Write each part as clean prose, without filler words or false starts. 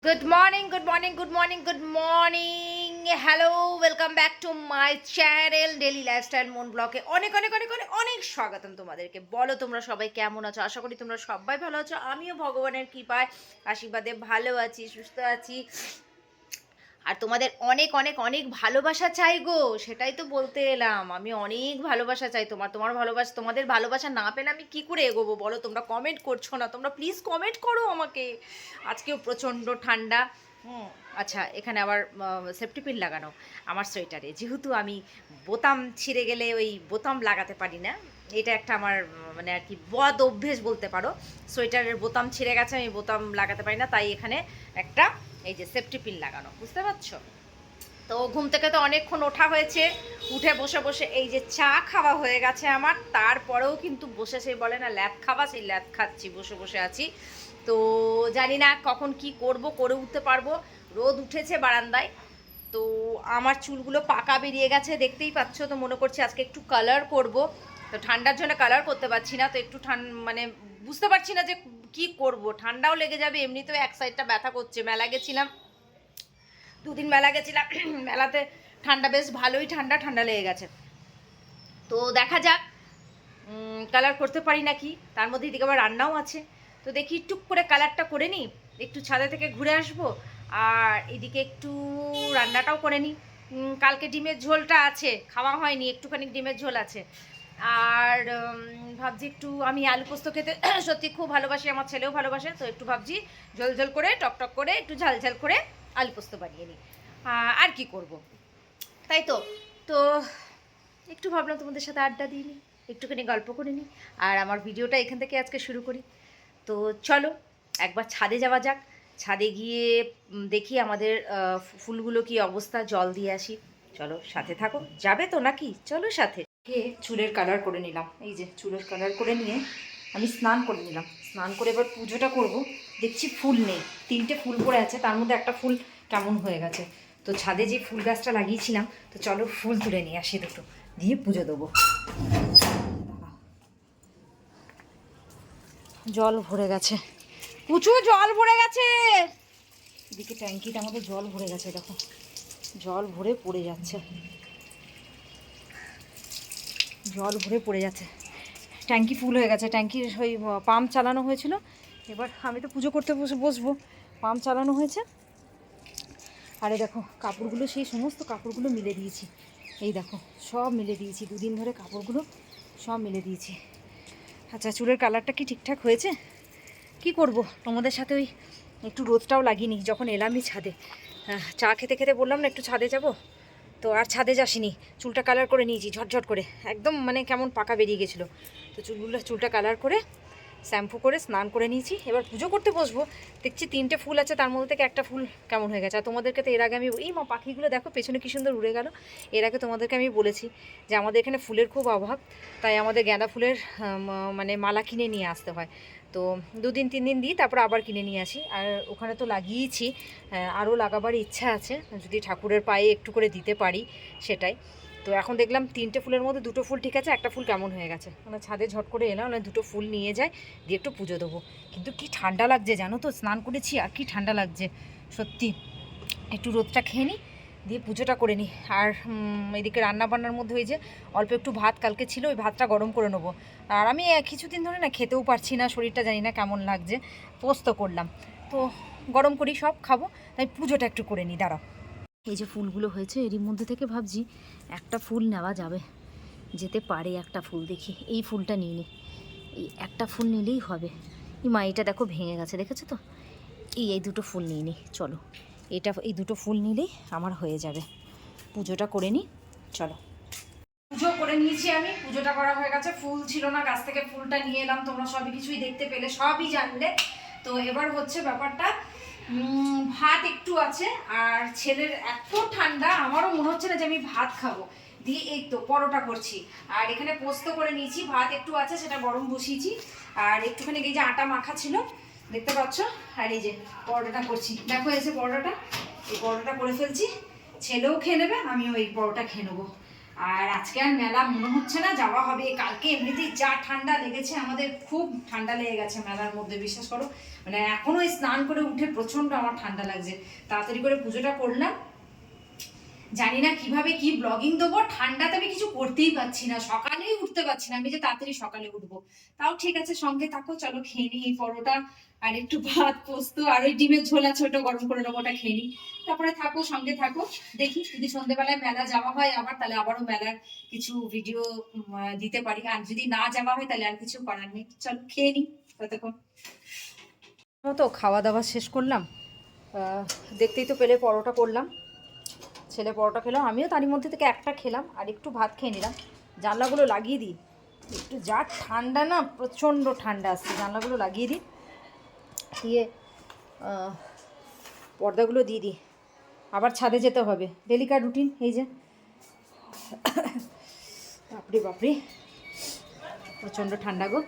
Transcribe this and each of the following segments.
Good morning, good morning, good morning, good morning. Hello, welcome back to my channel Daily Lifestyle Mon ব্লগে অনেক অনেক অনেক অনেক অনেক স্বাগতম তোমাদেরকে। বলো তোমরা সবাই কেমন আছো? আশা করি তোমরা সবাই ভালো আছো। আমিও ভগবানের কৃপায় আশীর্বাদে ভালো আছি, সুস্থ আছি। আর তোমাদের অনেক অনেক অনেক ভালোবাসা চাই গো, সেটাই তো বলতে এলাম। আমি অনেক ভালোবাসা চাই তোমার ভালোবাসা, তোমাদের ভালোবাসা না পেলে আমি কি করে এগোবো বলো? তোমরা কমেন্ট করছো না, তোমরা প্লিজ কমেন্ট করো আমাকে। আজকেও প্রচণ্ড ঠান্ডা। আচ্ছা, এখানে আবার সেফটি পিন লাগানো আমার সোয়েটারে, যেহেতু আমি বোতাম ছিঁড়ে গেলে ওই বোতাম লাগাতে পারি না। এটা একটা আমার মানে আর কি বদ অভ্যেস বলতে পারো। সোয়েটারের বোতাম ছিঁড়ে গেছে, আমি বোতাম লাগাতে পারি না, তাই এখানে একটা এই যে সেফটি পিন লাগানো, বুঝতে পারছো? তো ঘুম থেকে তো অনেকক্ষণ ওঠা হয়েছে, উঠে বসে বসে এই যে চা খাওয়া হয়ে গেছে আমার। তারপরেও কিন্তু বসে, সেই বলে না ল্যাদ খাওয়া, সেই ল্যাদ খাচ্ছি, বসে বসে আছি। তো জানি না কখন কি করব, করে উঠতে পারবো। রোদ উঠেছে বারান্দায়। তো আমার চুলগুলো পাকা বেরিয়ে গেছে, দেখতেই পাচ্ছ। তো মনে করছি আজকে একটু কালার করব। তো ঠান্ডার জন্য কালার করতে পারছি না, তো একটু মানে বুঝতে পারছি না যে কি করব। ঠান্ডাও লেগে যাবে, এমনিতেও এক সাইডটা ব্যথা করছে। মেলা গেছিলাম, দুদিন মেলা গেছিলাম। মেলাতে ঠান্ডা, বেশ ভালোই ঠান্ডা ঠান্ডা লেগে গেছে। তো দেখা যাক কালার করতে পারি নাকি। তার মধ্যে এদিকে আবার রান্নাও আছে। তো দেখি টুক করে কালারটা করে নিই, একটু ছাদে থেকে ঘুরে আসবো। আর এদিকে একটু রান্নাটাও করে নিই। কালকে ডিমের ঝোলটা আছে, খাওয়া হয়নি, একটুখানি ডিমের ঝোল আছে। আর ভাবছি একটু, আমি আলু পোস্ত খেতে সত্যি খুব ভালোবাসি, আমার ছেলেও ভালোবাসে। তো একটু ভাবছি ঝোল ঝোল করে, টকটক করে, একটু ঝাল ঝাল করে আলু পোস্ত বানিয়ে নিই। আর কি করব, তাই তো। তো একটু ভাবলাম তোমাদের সাথে আড্ডা দিই নি, একটুখানি গল্প করে নিই। আর আমার ভিডিওটা এখান থেকে আজকে শুরু করি। তো চলো একবার ছাদে যাওয়া যাক। ছাদে গিয়ে দেখি আমাদের ফুলগুলো কি অবস্থা, জল দিয়ে আসি। চলো সাথে থাকো, যাবে তো নাকি? চলো সাথে। চুলের কালার করে নিলাম, এই যে চুলের কালার করে নিয়ে আমি স্নান করে নিলাম। স্নান করে এবার পুজোটা করব। দেখছি ফুল নেই, 3টে ফুল পড়ে আছে, তার মধ্যে একটা ফুল কেমন হয়ে গেছে। তো ছাদে যে ফুল গাছটা লাগিয়েছিলাম, তো চলো ফুল তুলে নিয়ে আসি দুটো, দিয়ে পুজো দেবো। জল ভরে গেছে, প্রচুর জল ভরে গেছে। এদিকে ট্যাঙ্কিটা আমাদের জল ভরে গেছে, দেখো জল ভরে পড়ে যাচ্ছে, জল ভরে পড়ে যাচ্ছে। ট্যাঙ্কি ফুল হয়ে গেছে, ট্যাঙ্কির ওই পাম্প চালানো হয়েছিল। এবার আমি তো পুজো করতে বসবো, পাম্প চালানো হয়েছে। আরে দেখো কাপড়গুলো, সেই সমস্ত কাপড়গুলো মিলে দিয়েছি। এই দেখো সব মিলে দিয়েছি, দুদিন ধরে কাপড়গুলো সব মিলে দিয়েছি। আচ্ছা, চুলের কালারটা কি ঠিকঠাক হয়েছে? কি করব, তোমাদের সাথে ওই একটু রোদটাও লাগিনি যখন এলামই ছাদে। চা খেতে খেতে বললাম না একটু ছাদে যাব, তো আর ছাদে যাসিনি। চুলটা কালার করে নিয়েছি ঝটঝট করে, একদম মানে কেমন পাকা বেরিয়ে গেছিলো। তো চুলটা কালার করে, শ্যাম্পু করে, স্নান করে নিয়েছি। এবার পুজো করতে বসবো। দেখছি 3টে ফুল আছে, তার মধ্যে থেকে একটা ফুল কেমন হয়ে গেছে। আর তোমাদেরকে তো এর আগে আমি, এই পাখিগুলো দেখো পেছনে কী সুন্দর উড়ে গেল। এর আগে তোমাদেরকে আমি বলেছি যে আমাদের এখানে ফুলের খুব অভাব, তাই আমাদের গাঁদা ফুলের মানে মালা কিনে নিয়ে আসতে হয়। তো 2-3 দিন দিই, তারপর আবার কিনে নিয়ে আসি। আর ওখানে তো লাগিয়েছি, আরও লাগাবার ইচ্ছা আছে, যদি ঠাকুরের পায়ে একটু করে দিতে পারি সেটাই। তো এখন দেখলাম 3টে ফুলের মধ্যে 2টো ফুল ঠিক আছে, একটা ফুল কেমন হয়ে গেছে। মানে ছাদে ঝট করে এলাম, মানে 2টো ফুল নিয়ে যাই, দিয়ে একটু পুজো দেবো। কিন্তু কি ঠান্ডা লাগছে জানো তো, স্নান করেছি আর কি ঠান্ডা লাগছে সত্যি। একটু রোদটা খেয়ে নিই, দিয়ে পুজোটা করে নিই। আর এদিকে রান্নাবান্নার মধ্যে ওই যে অল্প একটু ভাত কালকে ছিল, ওই ভাতটা গরম করে নেবো। আর আমি কিছুদিন ধরে না খেতেও পারছি না, শরীরটা জানি না কেমন লাগছে। পোস্ত করলাম, তো গরম করি সব খাবো, তাই পুজোটা একটু করে নিই, দাঁড়াও। এই যে ফুলগুলো হয়েছে, এরই মধ্যে থেকে ভাবছি একটা ফুল নেওয়া যাবে, যেতে পারে একটা ফুল। দেখি এই ফুলটা নিয়ে নিই, এই একটা ফুল নিলেই হবে। এই এটা দেখো ভেঙে গেছে, দেখেছো তো। এই 2টো ফুল নিয়ে নিই, চলো। এই 2টো ফুল নিলেই আমার হয়ে যাবে। পুজোটা করে নিই, চলো। পুজো করে নিয়েছি আমি, পুজোটা করা হয়ে গেছে। ফুল ছিল না, গাছ থেকে ফুলটা নিয়ে এলাম, তোমরা সবই কিছুই দেখতে পেলে, সবই জানলে। তো এবার হচ্ছে ব্যাপারটা, ভাত একটু আছে। আর ছেলের এত ঠান্ডা, আমারও মনে হচ্ছে না যে আমি ভাত খাবো, দিয়ে এই তো পরোটা করছি। আর এখানে পোস্ত করে নিয়েছি, ভাত একটু আছে সেটা গরম বসিয়েছি। আর একটুখানি এই যে আটা মাখা ছিল, দেখতে পাচ্ছ। আর এই যে পরোটাটা করছি, দেখো এসে পরোটাটা, এই পরোটাটা করে ফেলছি। ছেলেও খেয়ে নেবে, আমিও এই পরোটা খেয়ে নেবো। আর আজকে আর মেলা মনে হচ্ছে না যাওয়া হবে। কালকে এমনিতেই যা ঠান্ডা লেগেছে, আমাদের খুব ঠান্ডা লেগে গেছে মেলার মধ্যে, বিশ্বাস করো। মানে এখনো স্নান করে উঠে প্রচন্ড আমার ঠান্ডা লাগছে। তাড়াতাড়ি করে পুজোটা করলাম। জানি না কিভাবে কি ব্লগিং দেবো, ঠান্ডাতে আমি কিছু করতেই পারছি না, সকালেই উঠতে পারছি না আমি যে তাড়াতাড়ি সকালে উঠবো। তাও ঠিক আছে, সঙ্গে থাকো, চলো খেয়ে নিই এই পরোটা আর একটু ভাত পোস্ত আর ওই ডিমের ঝোল আছে, ওটা গরম করে নেবো, ওটা খেয়ে নিই। তারপরে থাকো, সঙ্গে থাকো। দেখি যদি সন্ধ্যেবেলায় মেলা যাওয়া হয় আবার, তাহলে আবারও মেলার কিছু ভিডিও দিতে পারি। আর যদি না যাওয়া হয় তাহলে আর কিছু করার নেই। চলো খেয়ে নিই ততক্ষণ। মতো খাওয়া দাওয়া শেষ করলাম। দেখতেই তো পেলে পরোটা করলাম, ছেলে পরোটা খেলাম, আমিও তারই মধ্যে থেকে একটা খেলাম আর একটু ভাত খেয়ে নিলাম। জানলাগুলো লাগিয়ে দিই একটু, যা ঠান্ডা না, প্রচণ্ড ঠান্ডা আসছে। জানলাগুলো লাগিয়ে দিই, দিয়ে পর্দাগুলো দিয়ে দিই। আবার ছাদে যেতে হবে, ডেলিকার রুটিন এই যে। বাপরে বাপরে, প্রচণ্ড ঠান্ডা গো।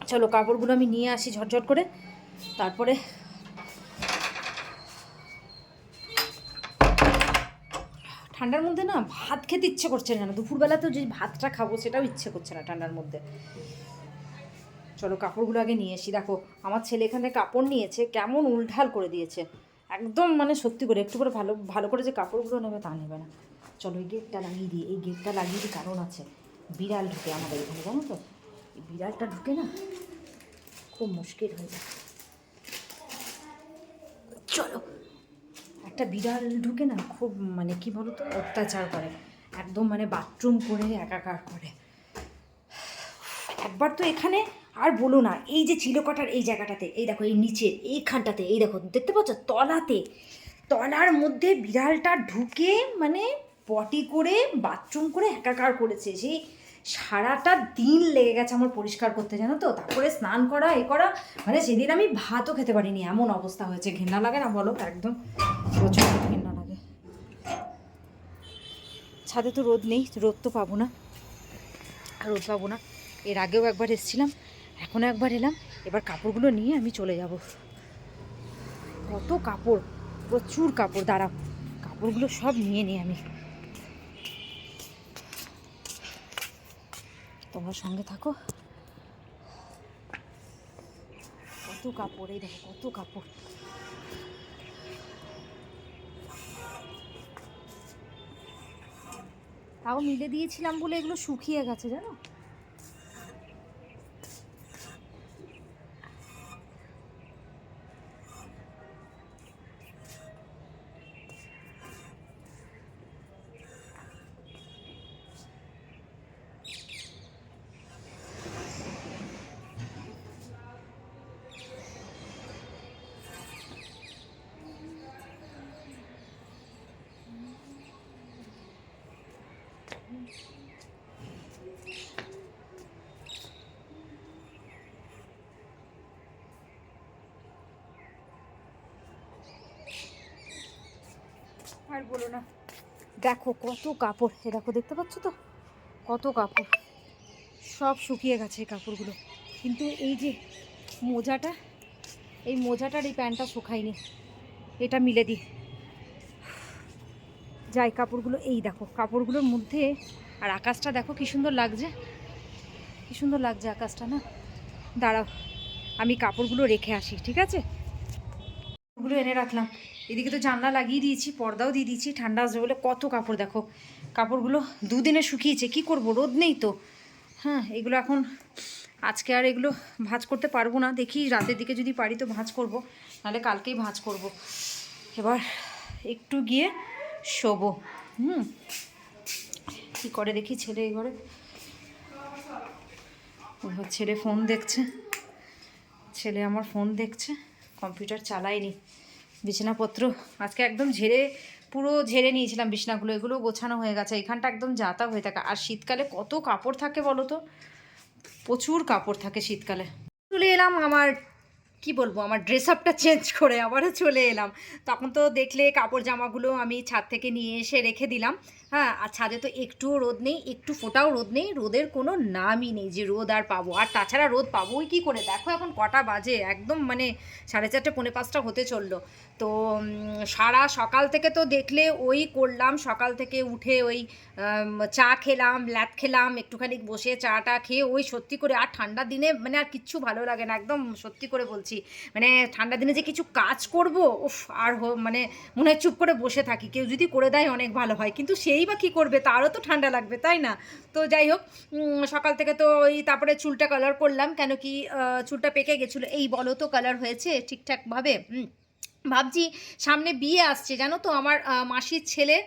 চলো কাপড়গুলো আমি নিয়ে আসি ঝটঝট করে, তারপরে ঠান্ডার মধ্যে না ভাত খেতে ইচ্ছে করছে না। দুপুরবেলাতেও যে ভাতটা খাবো সেটাও ইচ্ছে করছে না ঠান্ডার মধ্যে। চলো কাপড়গুলো আগে নিয়ে আসি। দেখো আমার ছেলে এখানে কাপড় নিয়েছে, কেমন উলঢাল করে দিয়েছে একদম। মানে সত্যি করে একটু করে ভালো ভালো করে যে কাপড়গুলো নেবে তা নেবে না। চলো এই গেটটা লাগিয়ে দিই, এই গেটটা লাগিয়ে দিই, কারণ আছে বিড়াল ঢুকে আমাদের এখানে, জানো তো। এই বিড়ালটা ঢুকে না খুব মুশকিল হয়ে যায়। চলো, একটা বিড়াল ঢুকে না খুব মানে কি বলতো, অত্যাচার করে একদম, মানে বাথরুম করে একাকার করে। একবার তো এখানে আর বলো না, এই যে চিলকাটার এই জায়গাটাতে, এই দেখো এই নিচের এইখানটাতে, এই দেখো দেখতে পাচ্ছ তলাতে, তলার মধ্যে বিড়ালটা ঢুকে মানে পটি করে বাথরুম করে একাকার করেছে। সেই সারাটা দিন লেগে গেছে আমার পরিষ্কার করতে, জানো তো। তারপরে স্নান করা এ করা, মানে সেদিন আমি ভাতও খেতে পারিনি, এমন অবস্থা হয়েছে। ঘেন্না লাগে না বলো, একদম প্রচণ্ড ঘেন্না লাগে। ছাদে তো রোদ নেই, রোদ তো পাবো না, রোদ পাবো না। এর আগেও একবার এসেছিলাম, এখনও একবার এলাম। এবার কাপড়গুলো নিয়ে আমি চলে যাব। কত কাপড়, প্রচুর কাপড়। দাঁড়াও, কাপড়গুলো সব নিয়ে নিই আমি, তোমার সঙ্গে থাকো। কত কাপড়, এই দেখো কত কাপড়। তাও মিলে দিয়েছিলাম বলে এগুলো শুকিয়ে গেছে, জানো। আর বলো না, দেখো কত কাপড়, এ দেখো দেখতে পাচ্ছ তো কত কাপড়, সব শুকিয়ে গেছে এই কাপড়গুলো। কিন্তু এই যে মোজাটা, এই মোজাটার এই প্যান্টটা শুকায়নি, এটা মিলে দিই। যাই কাপড়গুলো, এই দেখো কাপড়গুলোর মধ্যে। আর আকাশটা দেখো কি সুন্দর লাগছে, কি সুন্দর লাগছে আকাশটা না। দাঁড়াও আমি কাপড়গুলো রেখে আসি, ঠিক আছে। ওগুলো এনে রাখলাম, এদিকে তো জানলা লাগিয়ে দিয়েছি, পর্দাও দিয়ে দিয়েছি। ঠান্ডা আসবে বলে কত কাপড়, দেখো কাপড়গুলো দুদিনে শুকিয়েছে। কি করব, রোদ নেই তো। হ্যাঁ, এগুলো এখন আজকে আর এগুলো ভাঁজ করতে পারবো না। দেখি রাতের দিকে যদি পারি তো ভাঁজ করব, নাহলে কালকেই ভাঁজ করব। এবার একটু গিয়ে শোবো। কী করে দেখি ছেলে এই ঘরে, ছেলে ফোন দেখছে, ছেলে আমার ফোন দেখছে, কম্পিউটার চালাইনি। বিছানাপত্র আজকে একদম পুরো ঝেড়ে নিয়েছিলাম বিছানাগুলো, এগুলো গোছানো হয়ে গেছে। এখানটা একদম যাতা হয়ে থাকে। আর শীতকালে কত কাপড় থাকে বলো তো, প্রচুর কাপড় থাকে শীতকালে। চলে এলাম আমার কি বলবো, আমার ড্রেস আপটা চেঞ্জ করে আবারও চলে এলাম। তখন তো দেখলে কাপড় জামাগুলো আমি ছাদ থেকে নিয়ে এসে রেখে দিলাম। হ্যাঁ, আর ছাদে তো একটুও রোদ নেই, একটু ফোঁটাও রোদ নেই, রোদের কোনো নামই নেই যে রোদ আর পাবো। আর তাছাড়া রোদ পাবোই কী করে, দেখো এখন কটা বাজে, একদম মানে 4:30 পৌনে 5টা হতে চললো। তো সারা সকাল থেকে তো দেখলে ওই করলাম, সকাল থেকে উঠে ওই চা খেলাম, ল্যাদ খেলাম, একটুখানি বসে চাটা খেয়ে ওই সত্যি করে আর ঠান্ডার দিনে মানে আর কিচ্ছু ভালো লাগে না, একদম সত্যি করে বলছি। মানে ঠান্ডার দিনে যে কিছু কাজ করব, উফ, আর মানে মনে হয় চুপ করে বসে থাকি, কেউ যদি করে দেয় অনেক ভালো হয়, কিন্তু সেই বা কী করবে, তারও তো ঠান্ডা লাগবে, তাই না? তো যাই হোক, সকাল থেকে তো ওই তারপরে চুলটা কালার করলাম, কেন কি চুলটা পেকে গেছিলো। এই বলো তো কালার হয়েছে ঠিকঠাকভাবে? ভাবছি সামনে বিয়ে আসছে, জানো তো, আমার মাসির ছেলের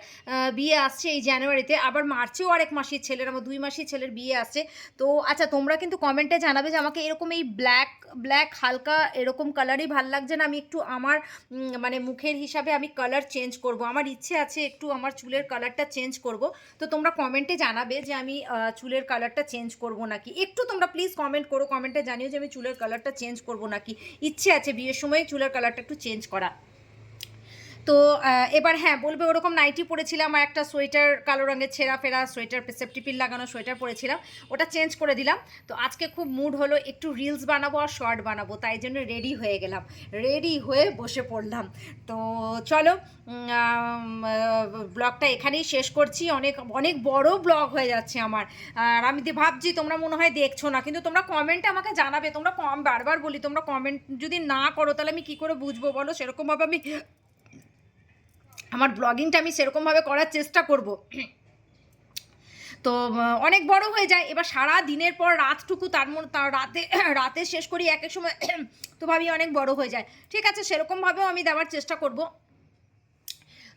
বিয়ে আসছে এই জানুয়ারিতে, আবার মার্চেও আরেক মাসির ছেলের, আমার 2 মাসির ছেলের বিয়ে আসছে। তো আচ্ছা, তোমরা কিন্তু কমেন্টে জানাবে যে আমাকে এরকম এই ব্ল্যাক ব্ল্যাক হালকা এরকম কালারই ভাল লাগছে না, আমি একটু আমার মানে মুখের হিসাবে আমি কালার চেঞ্জ করব, আমার ইচ্ছে আছে একটু আমার চুলের কালারটা চেঞ্জ করব। তো তোমরা কমেন্টে জানাবে যে আমি চুলের কালারটা চেঞ্জ করব নাকি, একটু তোমরা প্লিজ কমেন্ট করো, কমেন্টে জানিও যে আমি চুলের কালারটা চেঞ্জ করব নাকি, ইচ্ছে আছে বিয়ের সময় চুলের কালারটা একটু চেঞ্জ করা। তো এবার হ্যাঁ বলবে, ওরকম নাইটি পরেছিলাম আর একটা সোয়েটার কালো রঙের ছেঁড়া ফেরা সোয়েটার, সেফটি পিন লাগানো সোয়েটার পরেছিলাম, ওটা চেঞ্জ করে দিলাম। তো আজকে খুব মুড হলো একটু রিলস বানাবো আর শর্ট বানাবো, তাই জন্য রেডি হয়ে গেলাম, রেডি হয়ে বসে পড়লাম। তো চলো, ব্লগটা এখানেই শেষ করছি, অনেক অনেক বড় ব্লগ হয়ে যাচ্ছে আমার। আর আমি ভাবছি তোমরা মনে হয় দেখছো না, কিন্তু তোমরা কমেন্টে আমাকে জানাবে, তোমরা বারবার বলি তোমরা কমেন্ট যদি না করো তাহলে আমি কী করে বুঝবো বলো, সেরকমভাবে আমি আমার ব্লগিংটা আমি সেরকমভাবে করার চেষ্টা করব। তো অনেক বড় হয়ে যায়, এবার সারা দিনের পর রাতটুকু তার রাতে রাতে শেষ করি এক এক সময়, তো ভাবি অনেক বড় হয়ে যায়। ঠিক আছে, সেরকমভাবেও আমি দেওয়ার চেষ্টা করব।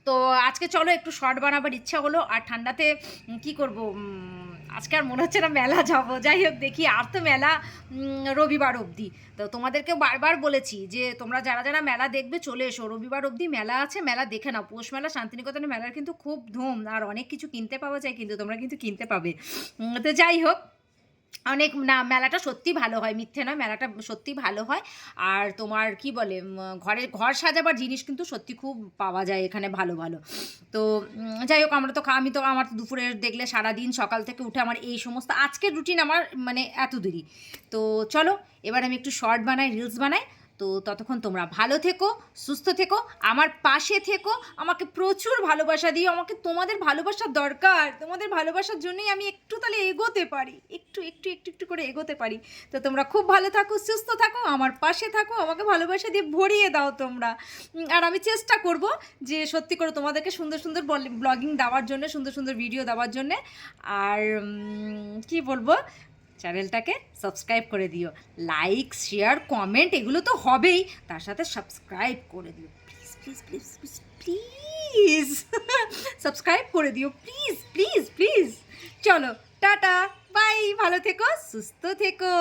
তো আজকে চলো একটু শর্ট বানাবার ইচ্ছা হলো, আর ঠান্ডাতে কি করব, আজকে আর মনে হচ্ছে না মেলা যাব, যাই হোক দেখি, আর তো মেলা রবিবার অবধি। তো তোমাদেরকেও বারবার বলেছি যে তোমরা যারা যারা মেলা দেখবে চলে এসো, রবিবার অবধি মেলা আছে, মেলা দেখে নাও। পৌষ মেলা, শান্তিনিকেতনের মেলার কিন্তু খুব ধুম, আর অনেক কিছু কিনতে পাওয়া যায়, কিন্তু তোমরা কিন্তু কিনতে পাবে। তো যাই হোক, অনেক না, মেলাটা সত্যি ভালো হয়, মিথ্যে নয়, মেলাটা সত্যি ভালো হয়। আর তোমার কি বলে, ঘর সাজাবার জিনিস কিন্তু সত্যি খুব পাওয়া যায় এখানে, ভালো ভালো। তো যাই হোক, আমি তো আমার তো দুপুরে দেখলে সারাদিন সকাল থেকে উঠে আমার এই সমস্ত আজকের রুটিন আমার মানে এত দেরি। তো চলো এবার আমি একটু শর্ট বানাই, রিলস বানাই। তো ততক্ষণ তোমরা ভালো থেকো, সুস্থ থেকো, আমার পাশে থেকো, আমাকে প্রচুর ভালোবাসা দিও, আমাকে তোমাদের ভালোবাসার দরকার, তোমাদের ভালোবাসার জন্যই আমি একটু তাহলে এগোতে পারি, একটু একটু একটু একটু করে এগোতে পারি। তো তোমরা খুব ভালো থাকো, সুস্থ থাকো, আমার পাশে থাকো, আমাকে ভালোবাসা দিয়ে ভরিয়ে দাও তোমরা। আর আমি চেষ্টা করব যে সত্যি করে তোমাদেরকে সুন্দর সুন্দর ব্লগিং দেওয়ার জন্য, সুন্দর সুন্দর ভিডিও দেওয়ার জন্যে। আর কি বলবো, চ্যানেলটাকে সাবস্ক্রাইব করে দিও, লাইক শেয়ার কমেন্ট এগুলো তো হবেই, তার সাথে সাবস্ক্রাইব করে দিও please please please please please subscribe করে দিও প্লিজ প্লিজ প্লিজ। চলো টাটা, বাই, ভালো থেকো, সুস্থ থেকো।